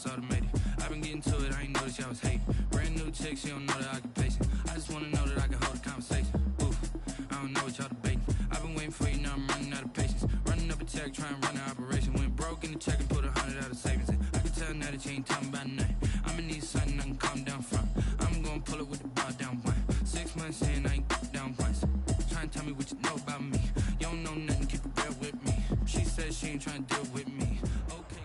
it's automated. I've been getting to it, I ain't noticed y'all was hating. Brand new chick, she don't know the occupation. I just wanna know that I can hold a conversation. Oof, I don't know what y'all debating. I've been waiting for you, now I'm running out of patience. Running up a check, trying to run an operation. Went broke in the check and put 100 out of savings in. I can tell now that you ain't talking about nothing. I'ma need something I can calm down from. I'm gonna pull it with the bar down one. 6 months in, I ain't down once. Trying to tell me what you know about me. You don't know nothing, keep it real with me. She said she ain't trying to deal with me. Okay.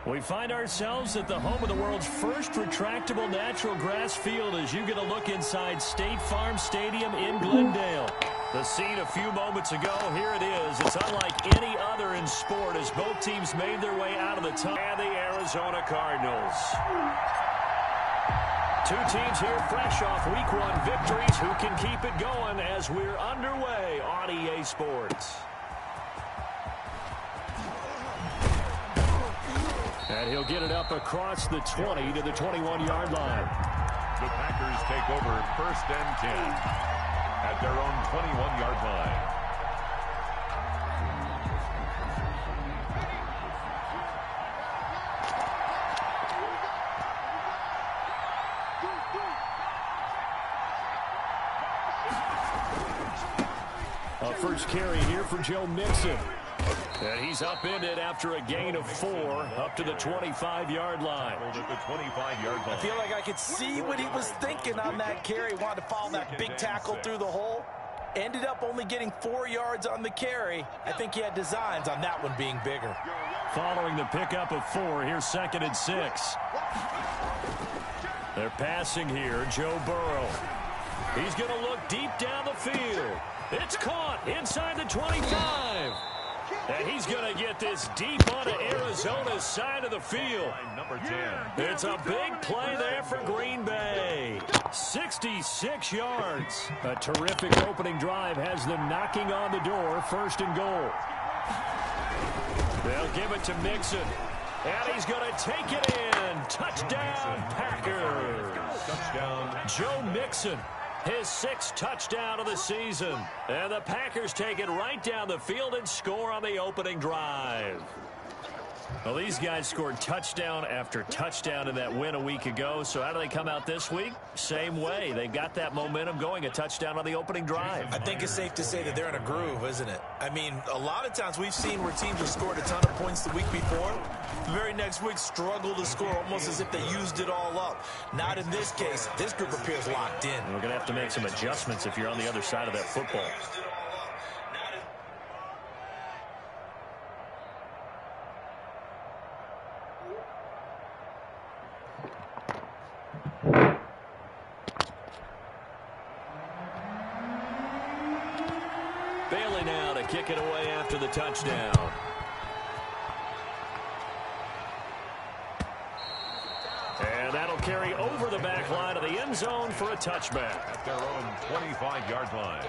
We find ourselves at the home of the world's first retractable natural grass field as you get a look inside State Farm Stadium in Glendale. The scene a few moments ago, here it is. It's unlike any other in sport as both teams made their way out of the tunnel. And the Arizona Cardinals. Two teams here fresh off Week 1 victories. Who can keep it going as we're underway on EA Sports? And he'll get it up across the 20 to the 21-yard line. The Packers take over 1st and 10 at their own 21-yard line. A first carry here for Joe Mixon. And he's upended after a gain of 4 up to the 25-yard line. I feel like I could see what he was thinking on that carry. Wanted to follow that big tackle through the hole. Ended up only getting 4 yards on the carry. I think he had designs on that one being bigger. Following the pickup of 4, here's 2nd and 6. They're passing here, Joe Burrow. He's going to look deep down the field. It's caught inside the 25. And he's going to get this deep onto Arizona's side of the field. Number 10. It's a big play there for Green Bay. 66 yards. A terrific opening drive has them knocking on the door. 1st and goal. They'll give it to Mixon. And he's going to take it in. Touchdown, Packers. Touchdown. Joe Mixon. His 6th touchdown of the season. And the Packers take it right down the field and score on the opening drive. Well, these guys scored touchdown after touchdown in that win a week ago. So how do they come out this week? Same way. They got that momentum going, a touchdown on the opening drive. I think it's safe to say that they're in a groove, isn't it? I mean, a lot of times we've seen where teams have scored a ton of points the week before. The very next week struggle to score almost as if they used it all up. Not in this case. This group appears locked in. And we're going to have to make some adjustments if you're on the other side of that football. Bailey now to kick it away after the touchdown. And that'll carry over the back line of the end zone for a touchback. At their own 25-yard line.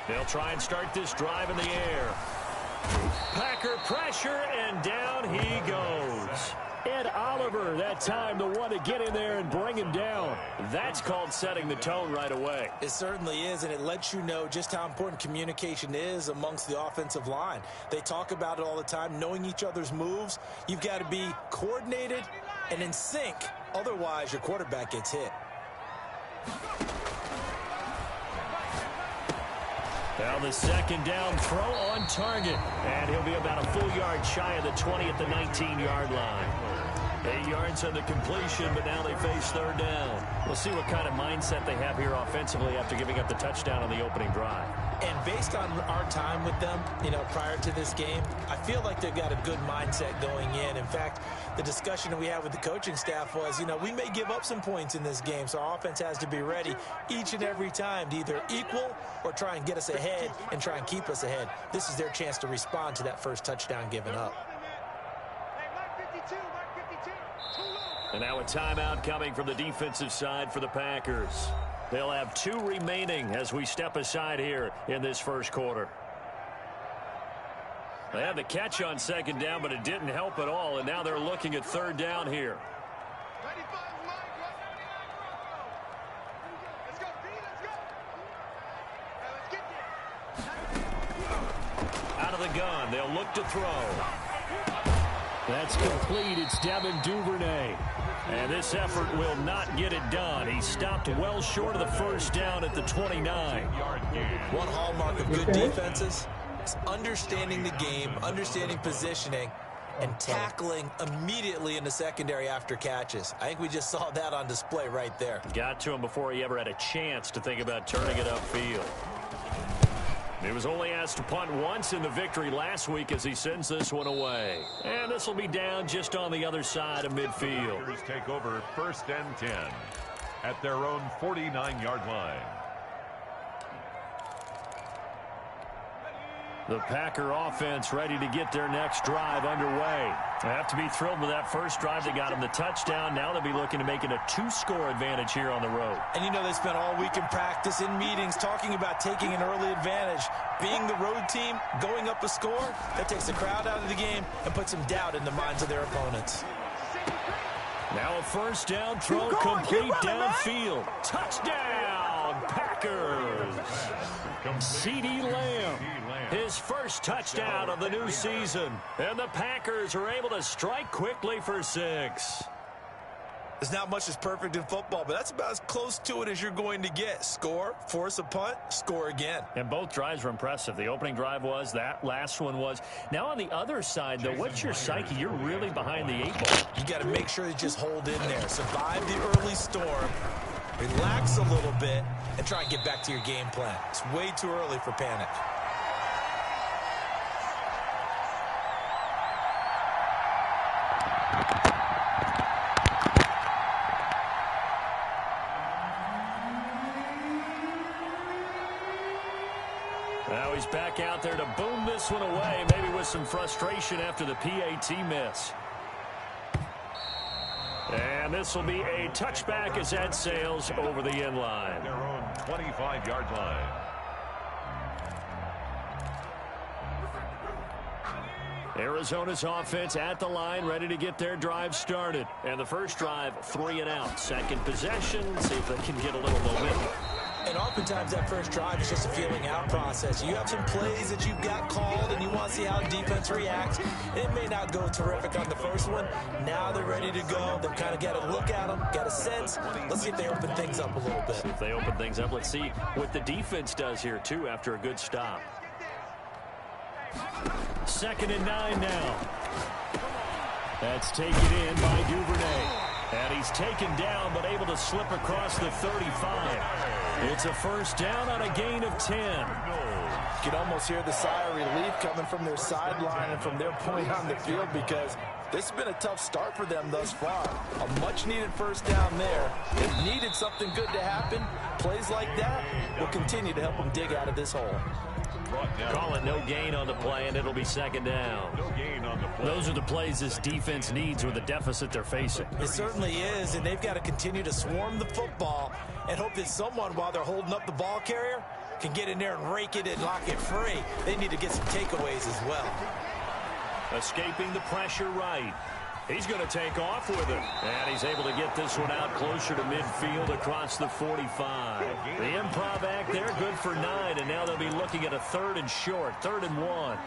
They'll try and start this drive in the air. Packer pressure, and down he goes. Ed Oliver, that time the one to get in there and bring him down. That's called setting the tone right away. It certainly is, and it lets you know just how important communication is amongst the offensive line. They talk about it all the time, knowing each other's moves. You've got to be coordinated and in sync. Otherwise, your quarterback gets hit. Now the 2nd down throw on target. And he'll be about a full yard shy of the 20 at the 19-yard line. 8 yards on the completion, but now they face 3rd down. We'll see what kind of mindset they have here offensively after giving up the touchdown on the opening drive. And based on our time with them, prior to this game, I feel like they've got a good mindset going in. In fact, the discussion that we had with the coaching staff was, we may give up some points in this game, so our offense has to be ready each and every time to either equal or try and get us ahead and try and keep us ahead. This is their chance to respond to that first touchdown given up. And now a timeout coming from the defensive side for the Packers. They'll have 2 remaining as we step aside here in this first quarter. They had the catch on second down, but it didn't help at all, and now they're looking at third down here. Out of the gun, they'll look to throw. That's complete. It's Devin Duvernay. And this effort will not get it done. He stopped well short of the first down at the 29. One hallmark of good defenses is understanding the game, understanding positioning, and tackling immediately in the secondary after catches. I think we just saw that on display right there. Got to him before he ever had a chance to think about turning it upfield. He was only asked to punt once in the victory last week as he sends this one away. And this will be down just on the other side of midfield. Packers take over 1st and 10 at their own 49-yard line. The Packer offense ready to get their next drive underway. They have to be thrilled with that first drive. They got them the touchdown. Now they'll be looking to make it a 2-score advantage here on the road. And you know they spent all week in practice, in meetings, talking about taking an early advantage. Being the road team, going up a score, that takes the crowd out of the game and puts some doubt in the minds of their opponents. Now a first down throw complete downfield. Touchdown, Packers. CeeDee Lamb. His first touchdown of the new season. And the Packers are able to strike quickly for 6. There's not much that's perfect in football, but that's about as close to it as you're going to get. Score, force a punt, score again. And both drives were impressive. The opening drive was, that last one was. Now on the other side, though, what's your psyche? You're really behind the 8 ball. You got to make sure you just hold in there. Survive the early storm, relax a little bit, and try and get back to your game plan. It's way too early for panic. Now he's back out there to boom this one away, maybe with some frustration after the PAT miss. And this will be a touchback as that sails over the end line. Their own 25-yard line. Arizona's offense at the line, ready to get their drive started. And the first drive, 3 and out. Second possession, see if they can get a little momentum. And oftentimes that first drive is just a feeling out process. You have some plays that you've got called and you want to see how defense reacts. It may not go terrific on the first one. Now they're ready to go. They've kind of got to look at them, got a sense. Let's see if they open things up a little bit. See if they open things up. Let's see what the defense does here, too, after a good stop. 2nd and 9 now. That's taken in by Duvernay. And he's taken down, but able to slip across the 35. It's a first down on a gain of 10. You can almost hear the sigh of relief coming from their sideline and from their point on the field, because this has been a tough start for them thus far. A much-needed first down there. It needed something good to happen. Plays like that will continue to help them dig out of this hole. Call it no gain on the play, and it'll be 2nd down. No gain on the play. Those are the plays this defense needs with the deficit they're facing. It certainly is, and they've got to continue to swarm the football and hope that someone, while they're holding up the ball carrier, can get in there and rake it and lock it free. They need to get some takeaways as well. Escaping the pressure right. He's going to take off with it. And he's able to get this one out closer to midfield across the 45. The improv act there, good for 9. And now they'll be looking at a 3rd and short, 3rd and 1.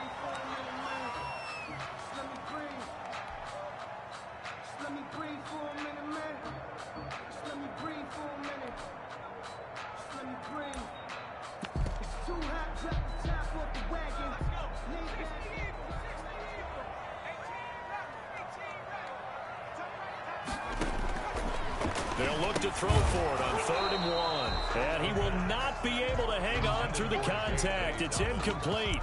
They'll look to throw for it on 3rd and 1. And he will not be able to hang on through the contact. It's incomplete.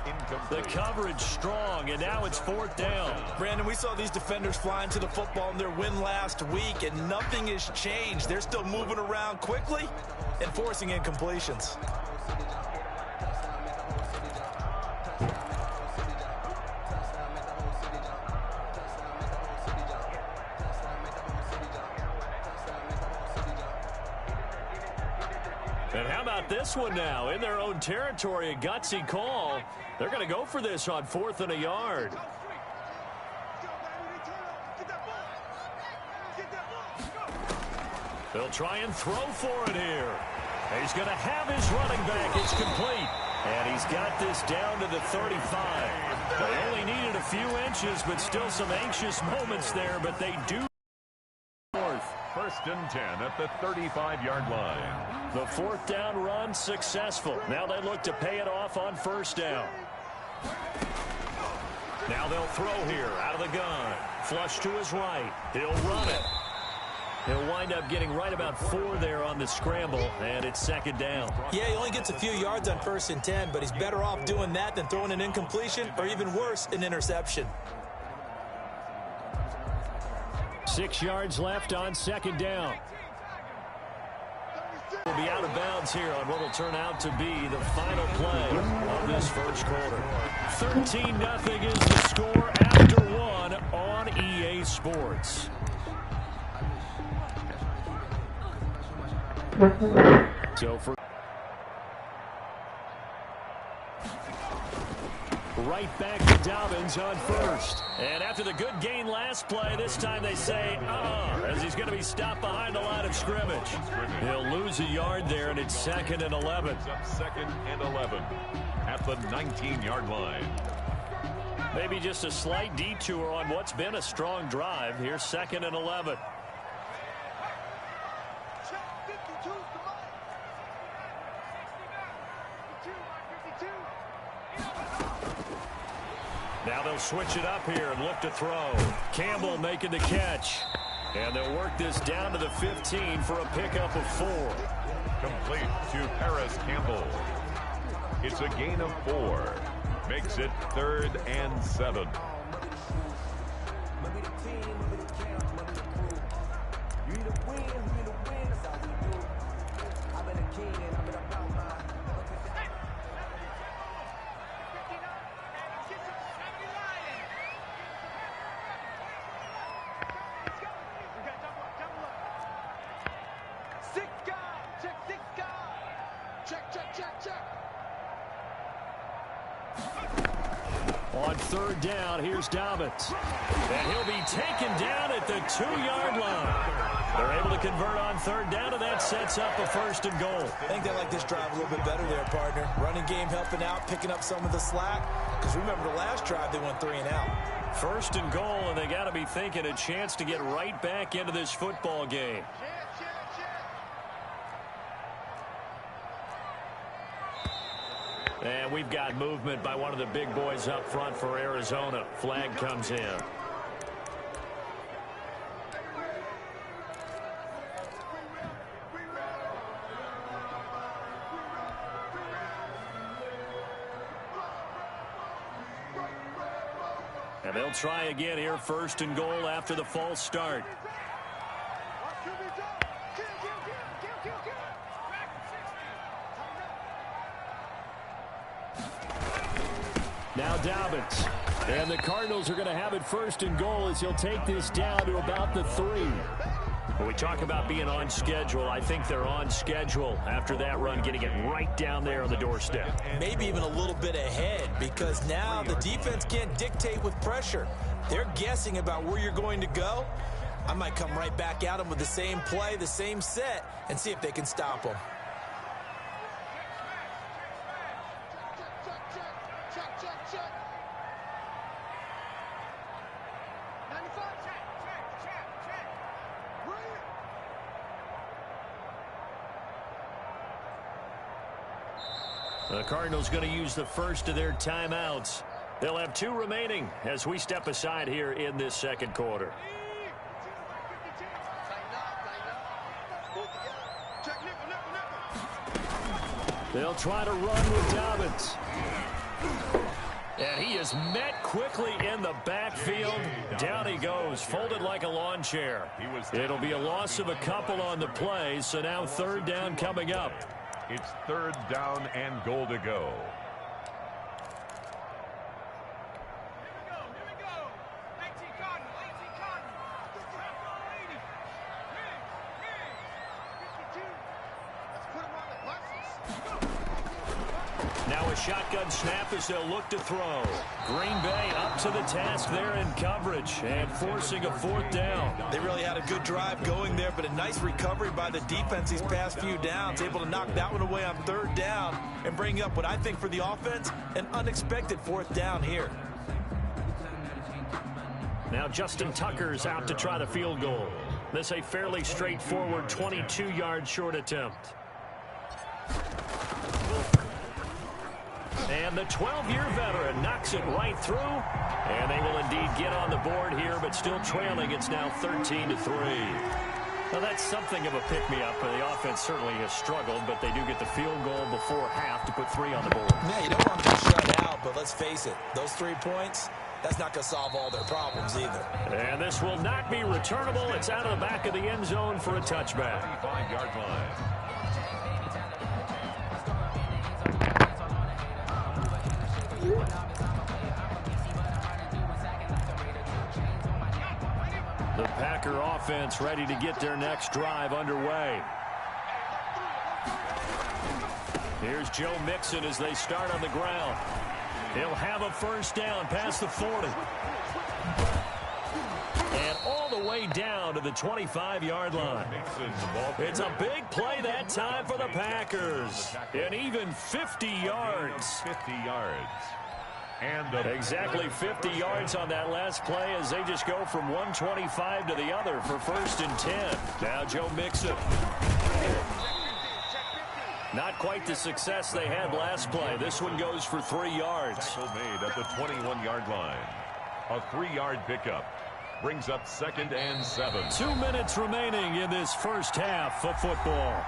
The coverage strong, and now it's 4th down. Brandon, we saw these defenders flying to the football in their win last week, and nothing has changed. They're still moving around quickly and forcing incompletions. get this one now in their own territory. A gutsy call. They're going to go for this on 4th and a yard. They'll try and throw for it here. He's going to have his running back. It's complete. And he's got this down to the 35. They only needed a few inches, but still some anxious moments there, but they do. First and 10 at the 35-yard line. The 4th down run successful. Now they look to pay it off on 1st down. Now they'll throw here out of the gun. Flush to his right. He'll run it. He'll wind up getting right about 4 there on the scramble, and it's 2nd down. Yeah, he only gets a few yards on 1st and 10, but he's better off doing that than throwing an incompletion or even worse, an interception. 6 yards left on 2nd down. Will be out of bounds here on what will turn out to be the final play of this first quarter. 13-0 is the score after 1 on EA Sports. So for right back to Dobbins on 1st. And after the good gain last play, this time they say, as he's going to be stopped behind the line of scrimmage. He'll lose a yard there, and it's 2nd and 11. It's up 2nd and 11 at the 19-yard line. Maybe just a slight detour on what's been a strong drive. Here's 2nd and 11. Now they'll switch it up here and look to throw. Campbell making the catch. And they'll work this down to the 15 for a pickup of 4. Complete to Paris Campbell. It's a gain of 4. Makes it 3rd and 7. On 3rd down, here's Dobbins. And he'll be taken down at the 2-yard line. They're able to convert on 3rd down, and that sets up a 1st and goal. I think they like this drive a little bit better there, partner. Running game helping out, picking up some of the slack. Because remember, the last drive, they went 3 and out. 1st and goal, and they got to be thinking a chance to get right back into this football game. And we've got movement by one of the big boys up front for Arizona. Flag comes in. And they'll try again here, 1st and goal after the false start. Now Dobbins. And the Cardinals are going to have it 1st and goal as he'll take this down to about the 3. When we talk about being on schedule, I think they're on schedule after that run, getting it right down there on the doorstep. Maybe even a little bit ahead, because now the defense can't dictate with pressure. They're guessing about where you're going to go. I might come right back at them with the same play, the same set, and see if they can stop them. The Cardinals going to use the first of their timeouts. They'll have 2 remaining as we step aside here in this 2nd quarter. They'll try to run with Dobbins. And he is met quickly in the backfield. Down he goes, folded like a lawn chair. It'll be a loss of a couple on the play, so now 3rd down coming up. It's 3rd down and goal to go. shotgun snap as they'll look to throw. Green Bay up to the task there in coverage and forcing a fourth down. They really had a good drive going there, but a nice recovery by the defense these past few downs, able to knock that one away on third down and bring up what I think for the offense, an unexpected fourth down here. Now Justin Tucker's out to try the field goal. This a fairly straightforward 22-yard short attempt. And the 12-year veteran knocks it right through. And they will indeed get on the board here, but still trailing. It's now 13-3. Well, that's something of a pick-me-up. The offense certainly has struggled, but they do get the field goal before half to put 3 on the board. Yeah, you don't want to get shut out, but let's face it, those 3 points, that's not going to solve all their problems either. And this will not be returnable. It's out of the back of the end zone for a touchback. 5-yard line. The Packer offense ready to get their next drive underway. Here's Joe Mixon as they start on the ground. He'll have a first down past the 40. And all the way down to the 25-yard line. It's a big play that time for the Packers. And even 50 yards. 50 yards. And exactly 50 yards on that last play as they just go from 125 to the other for 1st and 10. Now Joe Mixon. Not quite the success they had last play. This one goes for 3 yards. Tackle made at the 21-yard line. A 3-yard pickup brings up 2nd and 7. 2 minutes remaining in this first half of football.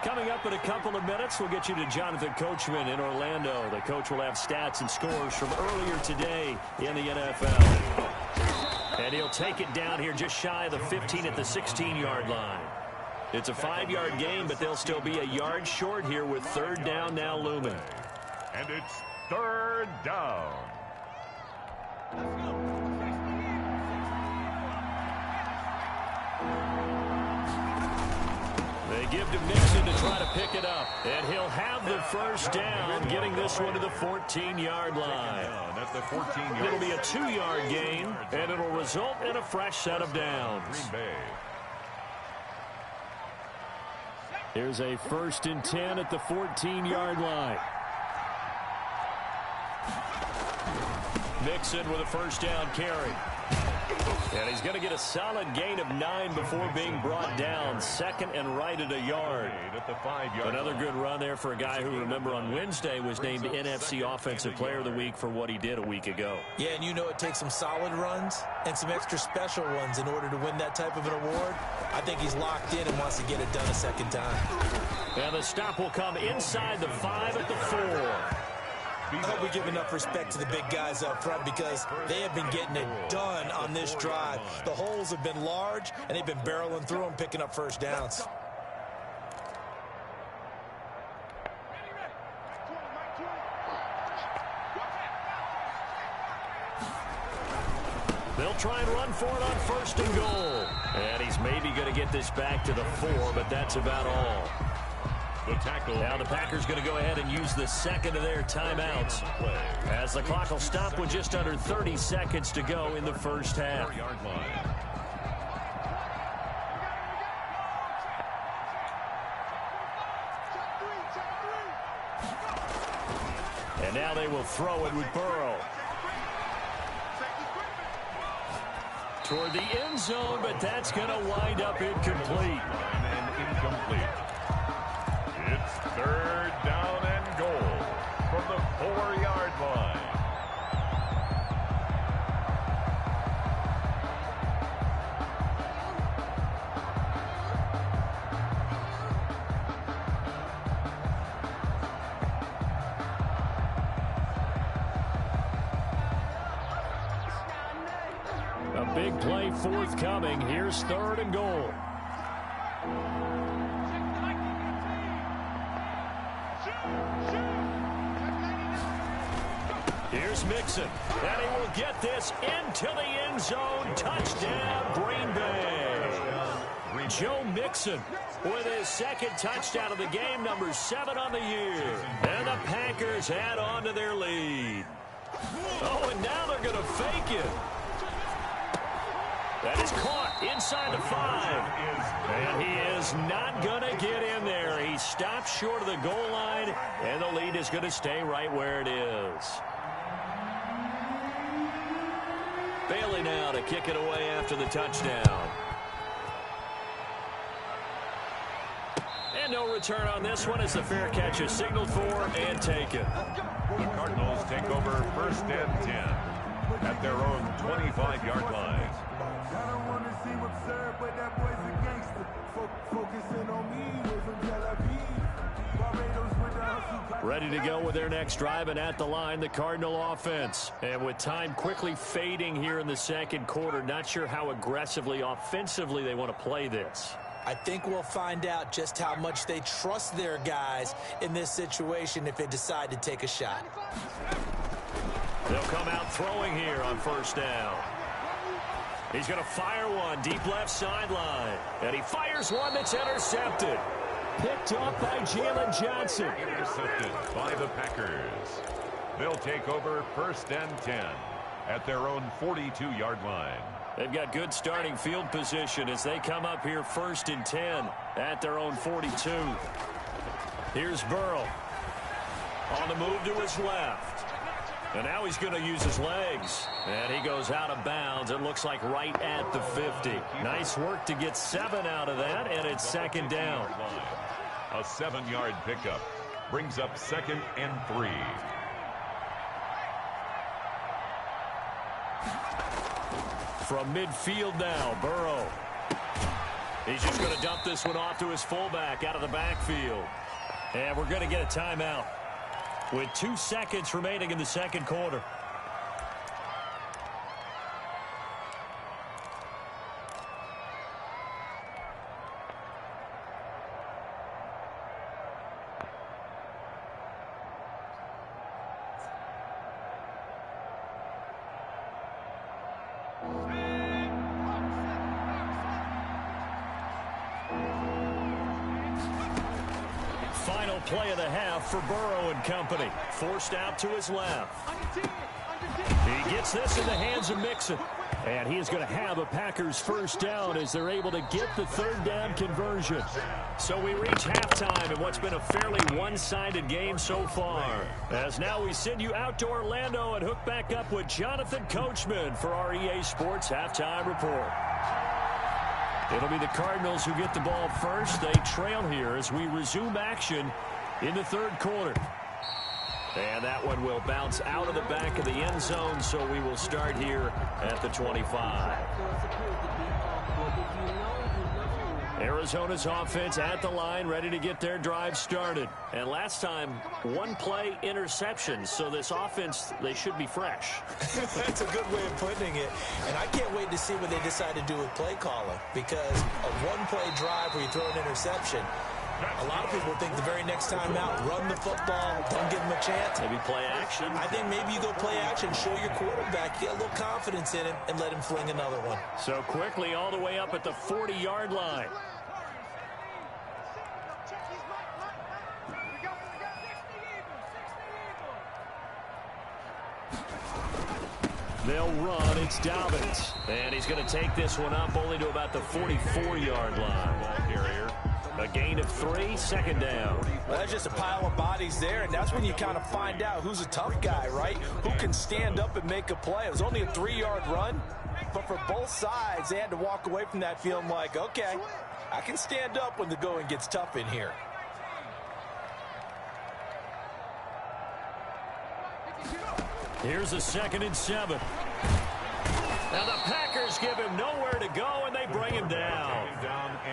Coming up in a couple of minutes, we'll get you to Jonathan Coachman in Orlando. The coach will have stats and scores from earlier today in the NFL. And he'll take it down here just shy of the 15 at the 16-yard line. It's a 5-yard gain, but they'll still be a yard short here with 3rd down now looming. And it's 3rd down. They give to Mixon to try to pick it up. And he'll have the first down, getting this one to the 14-yard line. At the 14-yard. It'll be a 2-yard gain, and it'll result in a fresh set of downs. Green Bay. Here's a 1st and 10 at the 14-yard line. Mixon with a first down carry. And he's going to get a solid gain of 9 before being brought down. 2nd and right at a yard. At the 5-yard. Another good run there for a guy who, remember, on Wednesday was named NFC Offensive Player of the Week for what he did a week ago. Yeah, and you know it takes some solid runs and some extra special ones in order to win that type of an award. I think he's locked in and wants to get it done a second time. And the stop will come inside the 5 at the 4. I hope we give enough respect to the big guys up front because they have been getting it done on this drive. The holes have been large, and they've been barreling through them, picking up first downs. They'll try and run for it on 1st and goal. And he's maybe going to get this back to the 4, but that's about all. The tackle. Now the Packers going to go ahead and use the 2nd of their timeouts as the clock will stop with just under 30 seconds to go in the first half. And now they will throw it with Burrow. Toward the end zone, but that's going to wind up incomplete. And incomplete. It's 3rd down and goal from the 4-yard line. A big play forthcoming. Here's 3rd and goal. Here's Mixon, and he will get this into the end zone. Touchdown, Green Bay. Joe Mixon with his second touchdown of the game, number 7 on the year. And the Packers add on to their lead. Oh, and now they're going to fake it. That is caught inside the 5. And he is not going to get in there. He stops short of the goal line, and the lead is going to stay right where it is. Bailey now to kick it away after the touchdown. And no return on this one as the fair catch is signaled for and taken. The Cardinals take over 1st and 10 at their own 25-yard line. I don't want to seem absurd, but that boy's a gangster. Focusing on me, we're from Tel Aviv. Barbados with the hustle. Ready to go with their next drive, and at the line, the Cardinal offense. And with time quickly fading here in the second quarter, not sure how aggressively, offensively they want to play this. I think we'll find out just how much they trust their guys in this situation if they decide to take a shot. They'll come out throwing here on 1st down. He's going to fire one deep left sideline. And he fires one that's intercepted. Picked up by Jalen Johnson. Intercepted by the Packers. They'll take over 1st and 10 at their own 42-yard line. They've got good starting field position as they come up here 1st and 10 at their own 42. Here's Burrow on the move to his left. And now he's going to use his legs. And he goes out of bounds. It looks like right at the 50. Nice work to get 7 out of that, and it's 2nd down. A 7-yard pickup brings up 2nd and 3. From midfield now, Burrow. He's just going to dump this one off to his fullback out of the backfield. And we're going to get a timeout with 2 seconds remaining in the second quarter. Final play of the half for Burrow and company. Forced out to his left. He gets this in the hands of Mixon. And he is going to have a Packers 1st down as they're able to get the 3rd down conversion. So we reach halftime in what's been a fairly one-sided game so far. As now we send you out to Orlando and hook back up with Jonathan Coachman for our EA Sports Halftime Report. It'll be the Cardinals who get the ball first. They trail here as we resume action in the 3rd quarter. And that one will bounce out of the back of the end zone, so we will start here at the 25. Arizona's offense at the line, ready to get their drive started. And last time, 1-play interception, so this offense, they should be fresh. That's a good way of putting it. And I can't wait to see what they decide to do with play calling, because a 1-play drive where you throw an interception, a lot of people think the very next time out, run the football, don't give them a chance. Maybe play action. I think maybe you go play action, show your quarterback, get a little confidence in him, and let him fling another one. So quickly all the way up at the 40-yard line. They'll run. It's Dobbins. And he's going to take this one up only to about the 44-yard line. Ball carrier. A gain of 3, 2nd down. Well, that's just a pile of bodies there, and that's when you kind of find out who's a tough guy, right? Who can stand up and make a play. It was only a 3-yard run, but for both sides, they had to walk away from that feeling like, okay, I can stand up when the going gets tough in here. Here's a 2nd and 7. Now the Packers give him nowhere to go, and they bring him down.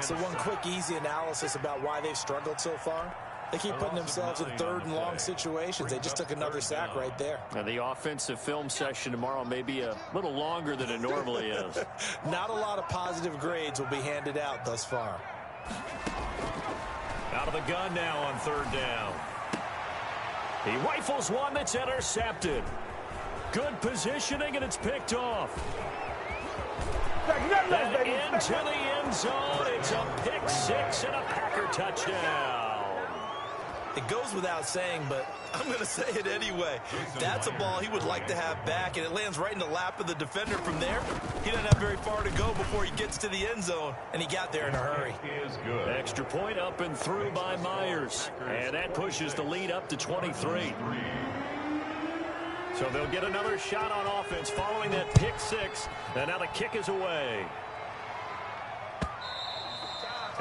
So one quick, easy analysis about why they've struggled so far. They keep putting themselves in 3rd and long situations. They just took another sack right there. And the offensive film session tomorrow may be a little longer than it normally is. Not a lot of positive grades will be handed out thus far. Out of the gun now on 3rd down. He rifles one that's intercepted. Good positioning, and it's picked off. And into the end zone. It's a pick six and a Packer touchdown. It goes without saying, but I'm going to say it anyway. That's a ball he would like to have back, and it lands right in the lap of the defender from there. He doesn't have very far to go before he gets to the end zone, and he got there in a hurry. Extra point up and through by Myers, and that pushes the lead up to 23. So they'll get another shot on offense following that pick six, and now the kick is away.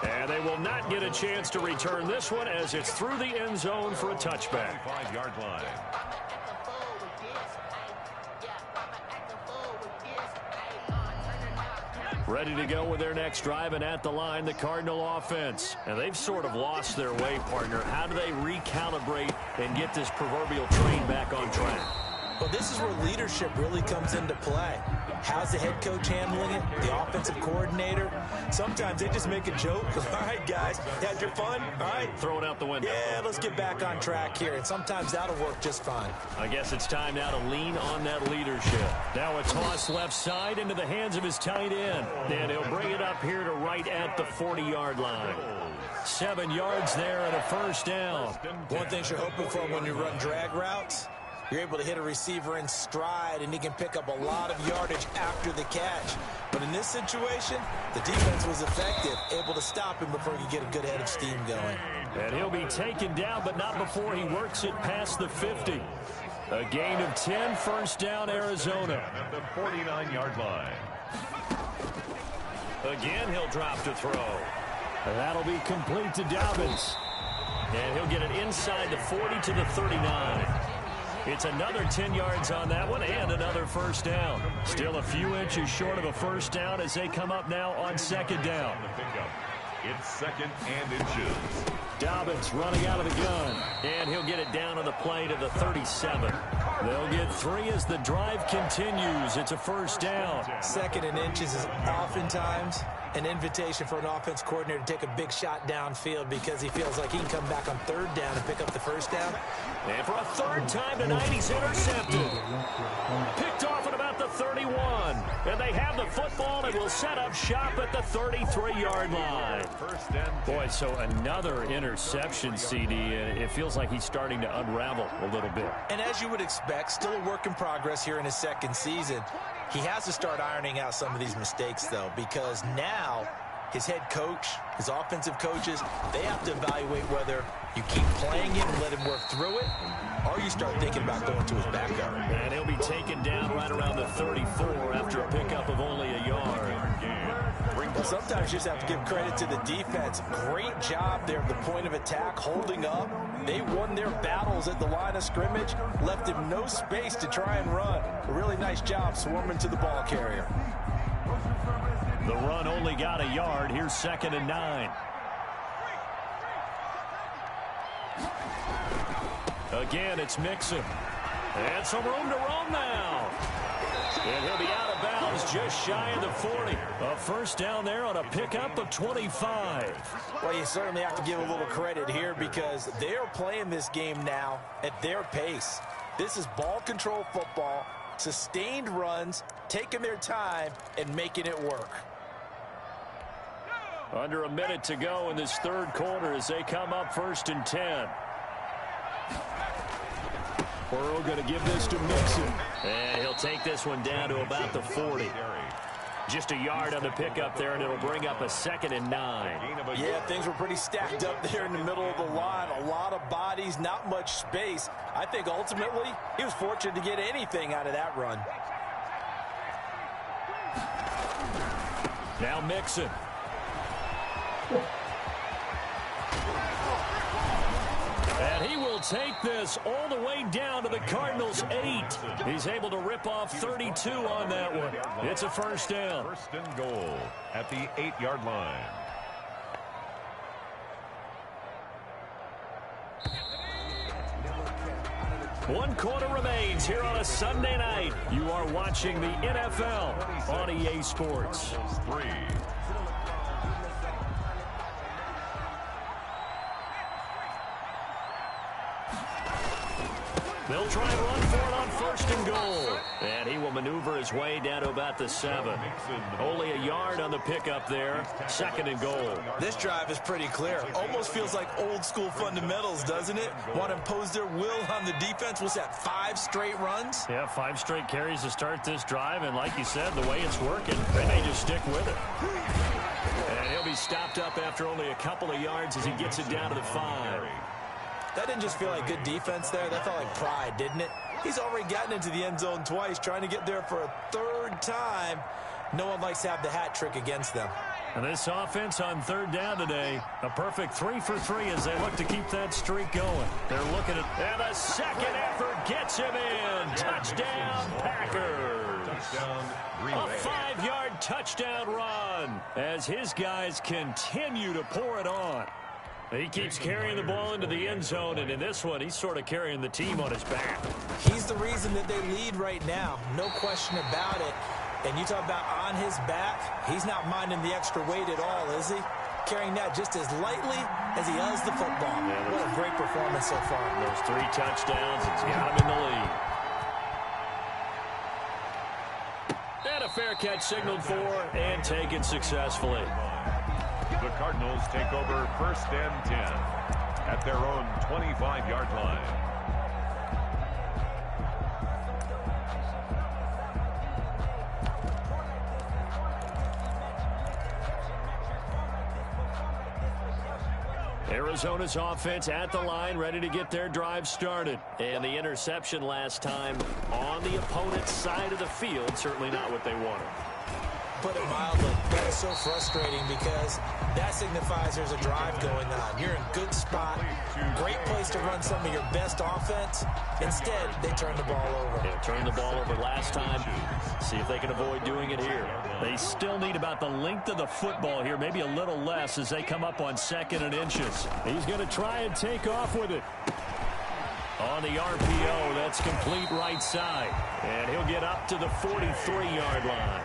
And they will not get a chance to return this one as it's through the end zone for a touchback. 5-yard line. Ready to go with their next drive, and at the line, the Cardinal offense. And they've sort of lost their way, partner. How do they recalibrate and get this proverbial train back on track? Well, this is where leadership really comes into play. How's the head coach handling it? The offensive coordinator? Sometimes they just make a joke. All right, guys, had your fun? All right. Throw it out the window. Yeah, let's get back on track here. And sometimes that'll work just fine. I guess it's time now to lean on that leadership. Now a toss left side into the hands of his tight end. And he'll bring it up here to right at the 40-yard line. 7 yards there and a first down. One thing you're hoping for when you run drag routes, you're able to hit a receiver in stride, and he can pick up a lot of yardage after the catch. But in this situation, the defense was effective, able to stop him before he could get a good head of steam going. And he'll be taken down, but not before he works it past the 50. A gain of 10, first down, Arizona. At the 49-yard line. Again, he'll drop to throw. And that'll be complete to Dobbins. And he'll get it inside the 40 to the 39. It's another 10 yards on that one and another first down. Still a few inches short of a first down as they come up now on second down. It's second and inches. Dobbins running out of the gun. And he'll get it down on the play to the 37. They'll get 3 as the drive continues. It's a first down. Second and inches is oftentimes an invitation for an offense coordinator to take a big shot downfield because he feels like he can come back on third down and pick up the first down. And for a third time tonight, he's intercepted. Picked off at about the 31. And they have the football and will set up shop at the 33-yard line. Boy, so another interception, CD. It feels like he's starting to unravel a little bit. And as you would expect, still a work in progress here in his second season. He has to start ironing out some of these mistakes, though, because now his head coach, his offensive coaches, they have to evaluate whether you keep playing it and let him work through it, or you start thinking about going to his backyard. And he'll be taken down right around the 34 after a pickup of only a yard. Well, sometimes you just have to give credit to the defense. Great job there at the point of attack, holding up. They won their battles at the line of scrimmage, left him no space to try and run. A really nice job swarming to the ball carrier. The run only got a yard. Here's second and 9. Again, it's Mixon. And some room to roam now. And he'll be out of bounds just shy of the 40. A first down there on a pickup of 25. Well, you certainly have to give a little credit here because they're playing this game now at their pace. This is ball control football, sustained runs, taking their time, and making it work. Under a minute to go in this third quarter as they come up first and 10. Burrow going to give this to Mixon. And he'll take this one down to about the 40. Just a yard on the pickup there, and it'll bring up a second and 9. Yeah, things were pretty stacked up there in the middle of the line. A lot of bodies, not much space. I think ultimately he was fortunate to get anything out of that run. Now Mixon. And he will take this all the way down to the Cardinals' 8. He's able to rip off 32 on that one. It's a first down. First and goal at the 8-yard line. One quarter remains here on a Sunday night. You are watching the NFL on EA Sports. 3. They'll try and run for it on first and goal. And he will maneuver his way down to about the 7. Only a yard on the pickup there. Second and goal. This drive is pretty clear. Almost feels like old school fundamentals, doesn't it? Want to impose their will on the defense. Was that 5 straight runs? Yeah, 5 straight carries to start this drive. And like you said, the way it's working, they may just stick with it. And he'll be stopped up after only a couple of yards as he gets it down to the 5. That didn't just feel like good defense there. That felt like pride, didn't it? He's already gotten into the end zone twice, trying to get there for a 3rd time. No one likes to have the hat trick against them. And this offense on 3rd down today, a perfect 3 for 3 as they look to keep that streak going. They're looking at, and the second effort gets him in. Touchdown, Packers. A 5-yard touchdown run as his guys continue to pour it on. He keeps carrying the ball into the end zone, and in this one, he's sort of carrying the team on his back. He's the reason that they lead right now. No question about it. And you talk about on his back, he's not minding the extra weight at all, is he? Carrying that just as lightly as he does the football. Yeah, what a great performance so far. Those 3 touchdowns, it's got him in the lead. And a fair catch signaled for and taken successfully. The Cardinals take over 1st and 10 at their own 25-yard line. Arizona's offense at the line, ready to get their drive started. And the interception last time on the opponent's side of the field, certainly not what they wanted. Put it mildly, that is so frustrating because that signifies there's a drive going on. You're in a good spot, great place to run some of your best offense. Instead, they turn the ball over. They turned the ball over last time. See if they can avoid doing it here. They still need about the length of the football here, maybe a little less as they come up on 2nd and inches. He's going to try and take off with it. On the RPO, that's complete right side. And he'll get up to the 43-yard line.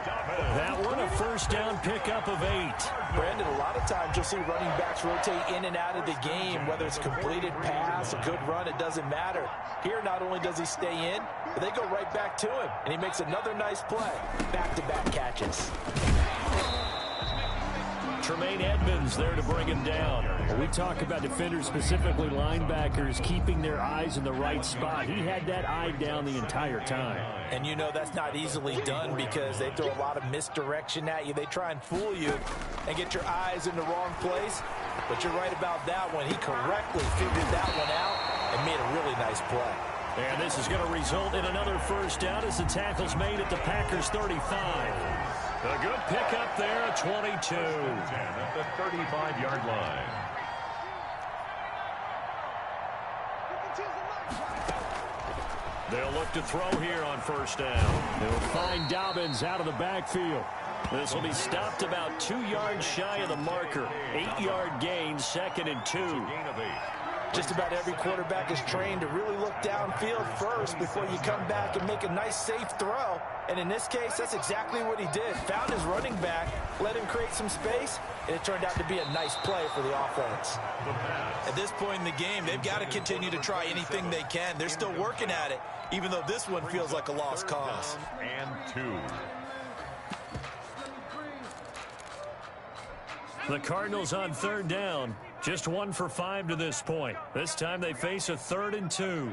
That one, a 1st down pickup of 8. Brandon, a lot of times you'll see running backs rotate in and out of the game, whether it's completed pass, a good run, it doesn't matter. Here, not only does he stay in, but they go right back to him, and he makes another nice play. Back-to-back catches. Tremaine Edmonds there to bring him down. We talk about defenders, specifically linebackers, keeping their eyes in the right spot. He had that eye down the entire time. And you know that's not easily done because they throw a lot of misdirection at you. They try and fool you and get your eyes in the wrong place. But you're right about that one. He correctly figured that one out and made a really nice play. And this is going to result in another 1st down as the tackle's made at the Packers' 35. A good pickup there at 22. At the 35-yard line. They'll look to throw here on 1st down. They'll find Dobbins out of the backfield. This will be stopped about 2 yards shy of the marker. 8-yard gain, 2nd and 2. Just about every quarterback is trained to really look downfield first before you come back and make a nice, safe throw. And in this case, that's exactly what he did. Found his running back, let him create some space, and it turned out to be a nice play for the offense. At this point in the game, they've got to continue to try anything they can. They're still working at it, even though this one feels like a lost cause. And 2. The Cardinals on 3rd down. Just 1 for 5 to this point. This time they face a 3rd and 2.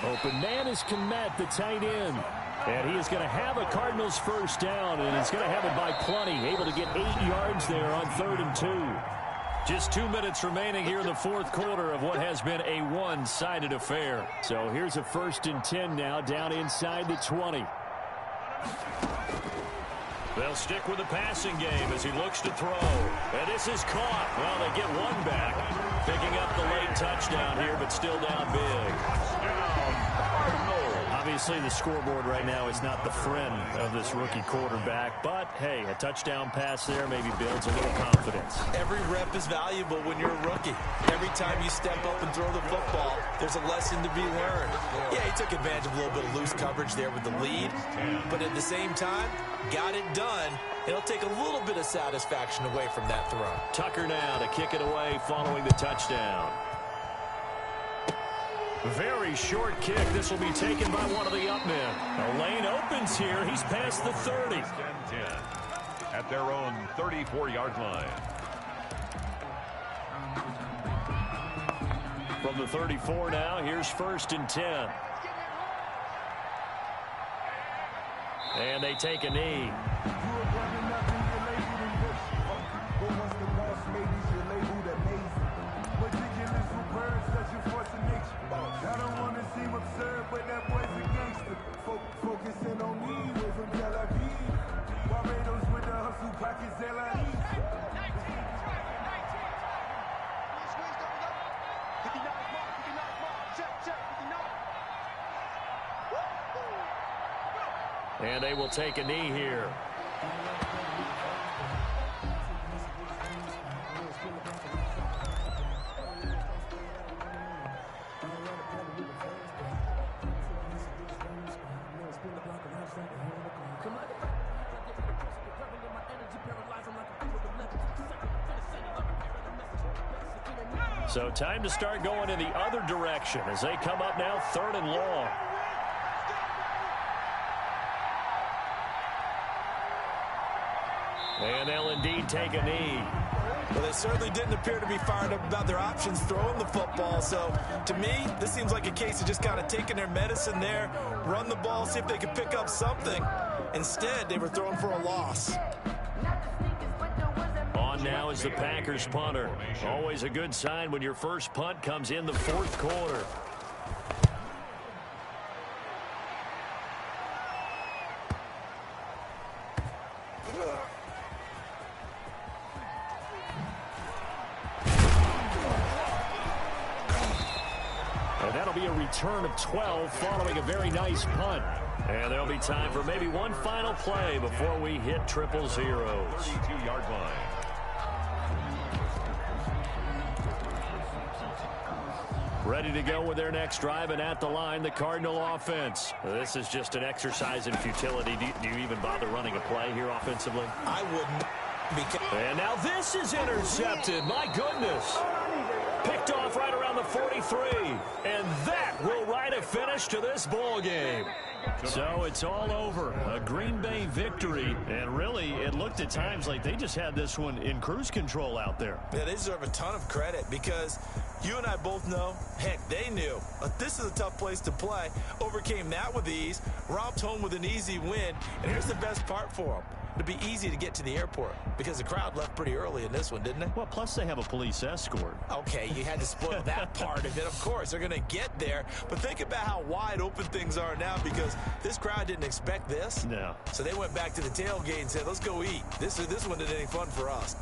Open man is Kmet, the tight end. And he is going to have a Cardinals 1st down, and he's going to have it by plenty. Able to get 8 yards there on 3rd and 2. Just 2 minutes remaining here in the 4th quarter of what has been a one-sided affair. So here's a 1st and 10 now down inside the 20. They'll stick with the passing game as he looks to throw. And this is caught. Well, they get one back. Picking up the late touchdown here, but still down big. A Obviously, the scoreboard right now is not the friend of this rookie quarterback, but, hey, a touchdown pass there maybe builds a little confidence. Every rep is valuable when you're a rookie. Every time you step up and throw the football, there's a lesson to be learned. Yeah, he took advantage of a little bit of loose coverage there with the lead, but at the same time, got it done. It'll take a little bit of satisfaction away from that throw. Tucker now to kick it away following the touchdown. Very short kick. This will be taken by one of the up men. The lane opens here. He's past the 30. 10-10 at their own 34-yard line. From the 34 now, here's 1st and 10. And they take a knee. I don't want to seem absurd, but that boy's a gangster. Focusing on me, way from Tel Aviv. Barbados with the hustle, pockets LIE. And they will take a knee here. So time to start going in the other direction as they come up now 3rd and long. And they'll indeed take a knee. Well, they certainly didn't appear to be fired up about their options throwing the football. So, to me, this seems like a case of just kind of taking their medicine there, run the ball, see if they can pick up something. Instead, they were throwing for a loss. On now is the Packers punter. Always a good sign when your first punt comes in the 4th quarter. And that'll be a return of 12 following a very nice punt. And there'll be time for maybe one final play before we hit triple zeros. 32-yard line. Ready to go with their next drive, and at the line, the Cardinal offense. This is just an exercise in futility. Do you even bother running a play here offensively? I wouldn't. And now this is intercepted. My goodness. Picked off right around the 43. And that will write a finish to this ball game. So it's all over. A Green Bay victory. And really, it looked at times like they just had this one in cruise control out there. Yeah, they deserve a ton of credit because you and I both know, heck, they knew. This is a tough place to play. Overcame that with ease. Romped home with an easy win. And here's the best part for them. It'd be easy to get to the airport because the crowd left pretty early in this one, didn't they? Well, plus they have a police escort. Okay, you had to spoil that part of it. Of course, they're going to get there. But think about how wide open things are now because this crowd didn't expect this. No. So they went back to the tailgate and said, let's go eat. This one isn't any fun for us.